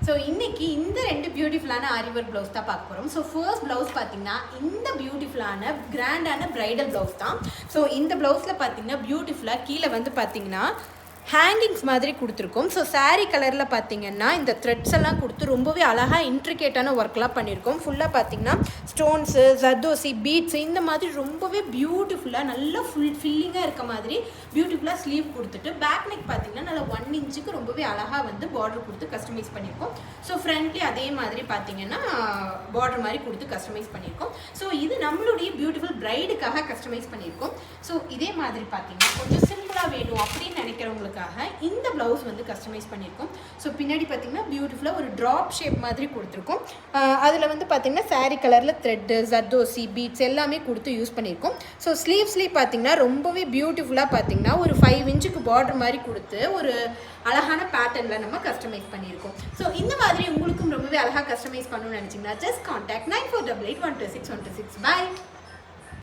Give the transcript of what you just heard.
So இன்றைக்கி இந்த 2 பியூட்டிஃபுல்லான ஆரி ஒர்க் ப்ளவுஸ் தான் பார்க்க போகிறோம். ஸோ ஃபர்ஸ்ட் ப்ளவுஸ் பார்த்தீங்கன்னா இந்த பியூட்டிஃபுல்லான கிராண்டான ப்ரைடல் ப்ளவுஸ் தான். ஸோ இந்த ப்ளவுஸில் பார்த்தீங்கன்னா பியூட்டிஃபுல்லாக கீழே வந்து பார்த்தீங்கன்னா ஹேங்கிங்ஸ் மாதிரி கொடுத்துருக்கோம். ஸோ சாரீ கலரில் பார்த்தீங்கன்னா இந்த த்ரெட்ஸ் எல்லாம் கொடுத்து ரொம்பவே அழகாக இன்ட்ரிகேட்டான ஒர்க்லாம் பண்ணியிருக்கோம். ஃபுல்லாக பார்த்தீங்கன்னா ஸ்டோன்ஸு, ஜர்தோசி, பீட்ஸு இந்த மாதிரி ரொம்பவே பியூட்டிஃபுல்லாக நல்லா ஃபில்லிங்காக இருக்க மாதிரி பியூட்டிஃபுல்லாக ஸ்லீவ் கொடுத்துட்டு பேக் நெக் பார்த்தீங்கன்னா நல்லா 1 இன்ச்சுக்கு ரொம்பவே அழகாக வந்து பார்டர் கொடுத்து கஸ்டமைஸ் பண்ணியிருக்கோம். ஸோ ஃப்ரண்ட்லி அதே மாதிரி பார்த்தீங்கன்னா பார்டர் மாதிரி கொடுத்து கஸ்டமைஸ் பண்ணியிருக்கோம். ஸோ இது நம்மளுடைய பியூட்டிஃபுல் பிரைடுக்காக கஸ்டமைஸ் பண்ணியிருக்கோம். ஸோ இதே மாதிரி பார்த்தீங்கன்னா கொஞ்சம் சிம்பிளாக வேணும் அப்படின்னு நினைக்கிறவங்களுக்கு இந்த பிளவுஸ் வந்து கஸ்டமைஸ் பண்ணியிருக்கோம். ஸோ பின்னாடி பார்த்தீங்கன்னா பியூட்டிஃபுல்லாக ஒரு ட்ராப் ஷேப் மாதிரி கொடுத்துருக்கோம். அதில் வந்து பார்த்தீங்கன்னா சாரீ கலரில் த்ரெட்டு, ஜர்தோசி, பீட்ஸ் எல்லாமே கொடுத்து யூஸ் பண்ணியிருக்கோம். ஸோ ஸ்லீவ்ஸ்லேயே பார்த்தீங்கன்னா ரொம்பவே பியூட்டிஃபுல்லாக பார்த்தீங்கன்னா ஒரு 5 இன்ச்சுக்கு பார்டர் மாதிரி கொடுத்து ஒரு அழகான பேட்டர்னில் நம்ம கஸ்டமைஸ் பண்ணியிருக்கோம். ஸோ இந்த மாதிரி உங்களுக்கும் ரொம்பவே அழகாக கஸ்டமைஸ் பண்ணணும்னு நினச்சிங்கன்னா ஜஸ்ட் கான்டாக்ட் 9488126126. பாய்.